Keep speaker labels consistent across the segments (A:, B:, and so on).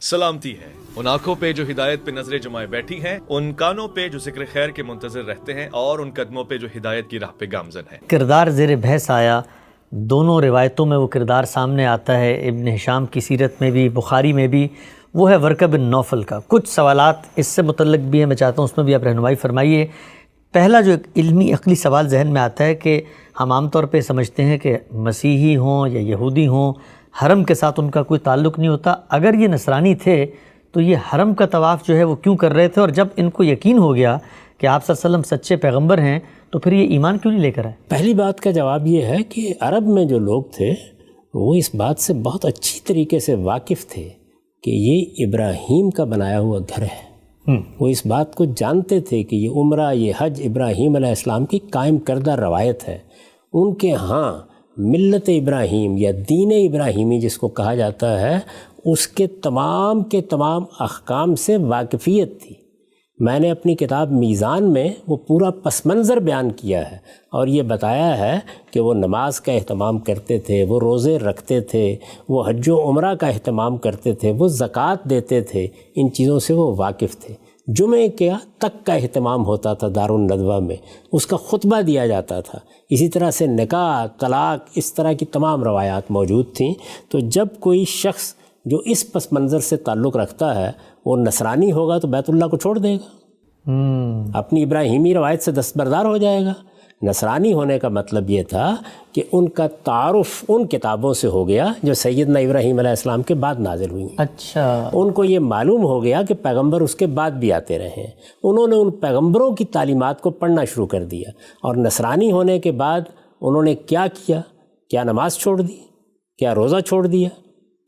A: سلامتی ہے ان آنکھوں پہ جو ہدایت پہ نظریں جمائے بیٹھی ہیں، ان کانوں پہ جو ذکر خیر کے منتظر رہتے ہیں، اور ان قدموں پہ جو ہدایت کی راہ پہ گامزن ہیں۔
B: کردار زیر بحث آیا، دونوں روایتوں میں وہ کردار سامنے آتا ہے، ابن ہشام کی سیرت میں بھی، بخاری میں بھی، وہ ہے ورقہ بن نوفل کا۔ کچھ سوالات اس سے متعلق بھی ہیں، میں چاہتا ہوں اس میں بھی آپ رہنمائی فرمائیے۔ پہلا جو ایک علمی عقلی سوال ذہن میں آتا ہے کہ ہم عام طور پہ سمجھتے ہیں کہ مسیحی ہوں یا یہودی ہوں، حرم کے ساتھ ان کا کوئی تعلق نہیں ہوتا۔ اگر یہ نصرانی تھے تو یہ حرم کا طواف جو ہے وہ کیوں کر رہے تھے؟ اور جب ان کو یقین ہو گیا کہ آپ صلی اللہ علیہ وسلم سچے پیغمبر ہیں تو پھر یہ ایمان کیوں نہیں لے کر آئے؟
C: پہلی بات کا جواب یہ ہے کہ عرب میں جو لوگ تھے وہ اس بات سے بہت اچھی طریقے سے واقف تھے کہ یہ ابراہیم کا بنایا ہوا گھر ہے۔ وہ اس بات کو جانتے تھے کہ یہ عمرہ، یہ حج ابراہیم علیہ السلام کی قائم کردہ روایت ہے۔ ان کے ہاں ملت ابراہیم یا دین ابراہیمی جس کو کہا جاتا ہے، اس کے تمام احکام سے واقفیت تھی۔ میں نے اپنی کتاب میزان میں وہ پورا پس منظر بیان کیا ہے اور یہ بتایا ہے کہ وہ نماز کا اہتمام کرتے تھے، وہ روزے رکھتے تھے، وہ حج و عمرہ کا اہتمام کرتے تھے، وہ زکوٰۃ دیتے تھے، ان چیزوں سے وہ واقف تھے۔ جمعے کا تک کا اہتمام ہوتا تھا دارالندوہ میں، اس کا خطبہ دیا جاتا تھا۔ اسی طرح سے نکاح، طلاق، اس طرح کی تمام روایات موجود تھیں۔ تو جب کوئی شخص جو اس پس منظر سے تعلق رکھتا ہے وہ نصرانی ہوگا تو بیت اللہ کو چھوڑ دے گا، اپنی ابراہیمی روایت سے دستبردار ہو جائے گا۔ نصرانی ہونے کا مطلب یہ تھا کہ ان کا تعارف ان کتابوں سے ہو گیا جو سیدنا ابراہیم علیہ السلام کے بعد نازل ہوئی ہیں۔
B: اچھا،
C: ان کو یہ معلوم ہو گیا کہ پیغمبر اس کے بعد بھی آتے رہے ہیں۔ انہوں نے ان پیغمبروں کی تعلیمات کو پڑھنا شروع کر دیا، اور نصرانی ہونے کے بعد انہوں نے کیا کیا؟ کیا نماز چھوڑ دی؟ کیا روزہ چھوڑ دیا؟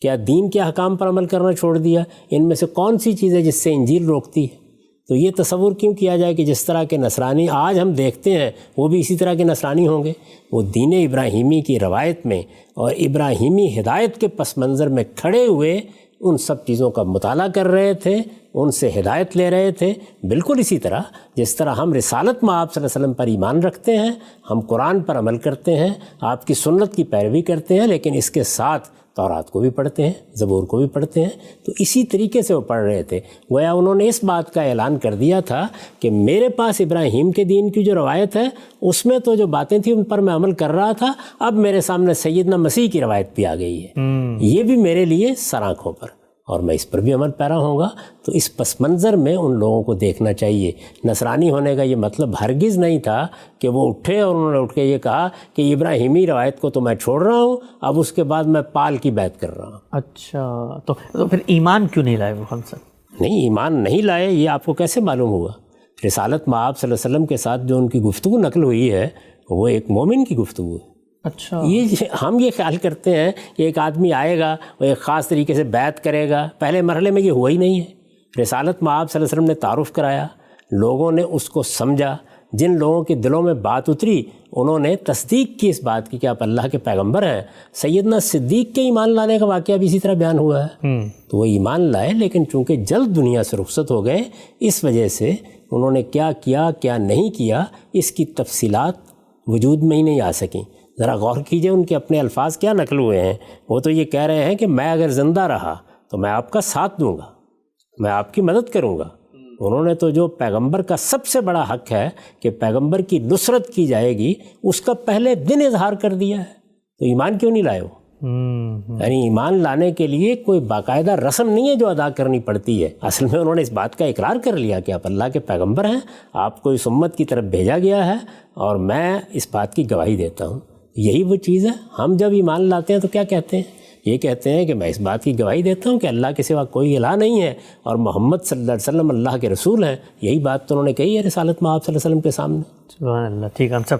C: کیا دین کے احکام پر عمل کرنا چھوڑ دیا؟ ان میں سے کون سی چیز ہے جس سے انجیل روکتی ہے؟ تو یہ تصور کیوں کیا جائے کہ جس طرح کے نصرانی آج ہم دیکھتے ہیں وہ بھی اسی طرح کے نصرانی ہوں گے؟ وہ دین ابراہیمی کی روایت میں اور ابراہیمی ہدایت کے پس منظر میں کھڑے ہوئے ان سب چیزوں کا مطالعہ کر رہے تھے، ان سے ہدایت لے رہے تھے۔ بالکل اسی طرح جس طرح ہم رسالت میں آپ صلی اللہ علیہ وسلم پر ایمان رکھتے ہیں، ہم قرآن پر عمل کرتے ہیں، آپ کی سنت کی پیروی کرتے ہیں، لیکن اس کے ساتھ تورات کو بھی پڑھتے ہیں، زبور کو بھی پڑھتے ہیں۔ تو اسی طریقے سے وہ پڑھ رہے تھے۔ گویا انہوں نے اس بات کا اعلان کر دیا تھا کہ میرے پاس ابراہیم کے دین کی جو روایت ہے اس میں تو جو باتیں تھیں ان پر میں عمل کر رہا تھا، اب میرے سامنے سیدنا مسیح کی روایت بھی آ گئی ہے، یہ بھی میرے لیے سر آنکھوں پر، اور میں اس پر بھی عمل پیرا ہوں گا۔ تو اس پس منظر میں ان لوگوں کو دیکھنا چاہیے۔ نصرانی ہونے کا یہ مطلب ہرگز نہیں تھا کہ وہ اٹھے اور انہوں نے اٹھ کے یہ کہا کہ ابراہیمی روایت کو تو میں چھوڑ رہا ہوں، اب اس کے بعد میں پال کی بیعت کر رہا ہوں۔
B: اچھا، تو پھر ایمان کیوں نہیں لائے وہ ہم سب؟
C: نہیں، ایمان نہیں لائے، یہ آپ کو کیسے معلوم ہوا؟ رسالت میں آپ صلی اللہ علیہ وسلم کے ساتھ جو ان کی گفتگو نقل ہوئی ہے وہ ایک مومن کی گفتگو ہے۔
B: اچھا،
C: ہم یہ خیال کرتے ہیں کہ ایک آدمی آئے گا، وہ ایک خاص طریقے سے بیعت کرے گا، پہلے مرحلے میں یہ ہوا ہی نہیں ہے۔ رسالت میں آپ صلی اللہ علیہ وسلم نے تعارف کرایا، لوگوں نے اس کو سمجھا، جن لوگوں کے دلوں میں بات اتری انہوں نے تصدیق کی اس بات کی کہ آپ اللہ کے پیغمبر ہیں۔ سیدنا صدیق کے ایمان لانے کا واقعہ بھی اسی طرح بیان ہوا ہے۔ تو وہ ایمان لائے، لیکن چونکہ جلد دنیا سے رخصت ہو گئے، اس وجہ سے انہوں نے کیا کیا کیا نہیں کیا اس کی تفصیلات وجود میں ہی نہیں آ سکیں۔ ذرا غور کیجئے ان کے اپنے الفاظ کیا نقل ہوئے ہیں۔ وہ تو یہ کہہ رہے ہیں کہ میں اگر زندہ رہا تو میں آپ کا ساتھ دوں گا، میں آپ کی مدد کروں گا۔ انہوں نے تو جو پیغمبر کا سب سے بڑا حق ہے کہ پیغمبر کی نصرت کی جائے گی، اس کا پہلے دن اظہار کر دیا ہے۔ تو ایمان کیوں نہیں لائے وہ؟ یعنی ایمان لانے کے لیے کوئی باقاعدہ رسم نہیں ہے جو ادا کرنی پڑتی ہے۔ اصل میں انہوں نے اس بات کا اقرار کر لیا کہ آپ اللہ کے پیغمبر ہیں، آپ کو اس امت کی طرف بھیجا گیا ہے، اور میں اس بات کی گواہی دیتا ہوں۔ یہی وہ چیز ہے۔ ہم جب ایمان لاتے ہیں تو کیا کہتے ہیں؟ یہ کہتے ہیں کہ میں اس بات کی گواہی دیتا ہوں کہ اللہ کے سوا کوئی الہ نہیں ہے، اور محمد صلی اللہ علیہ وسلم اللہ کے رسول ہیں۔ یہی بات تو انہوں نے کہی ہے رسالت میں آپ صلی اللہ علیہ وسلم کے سامنے۔
B: سبحان اللہ، ٹھیک ہے ہم سب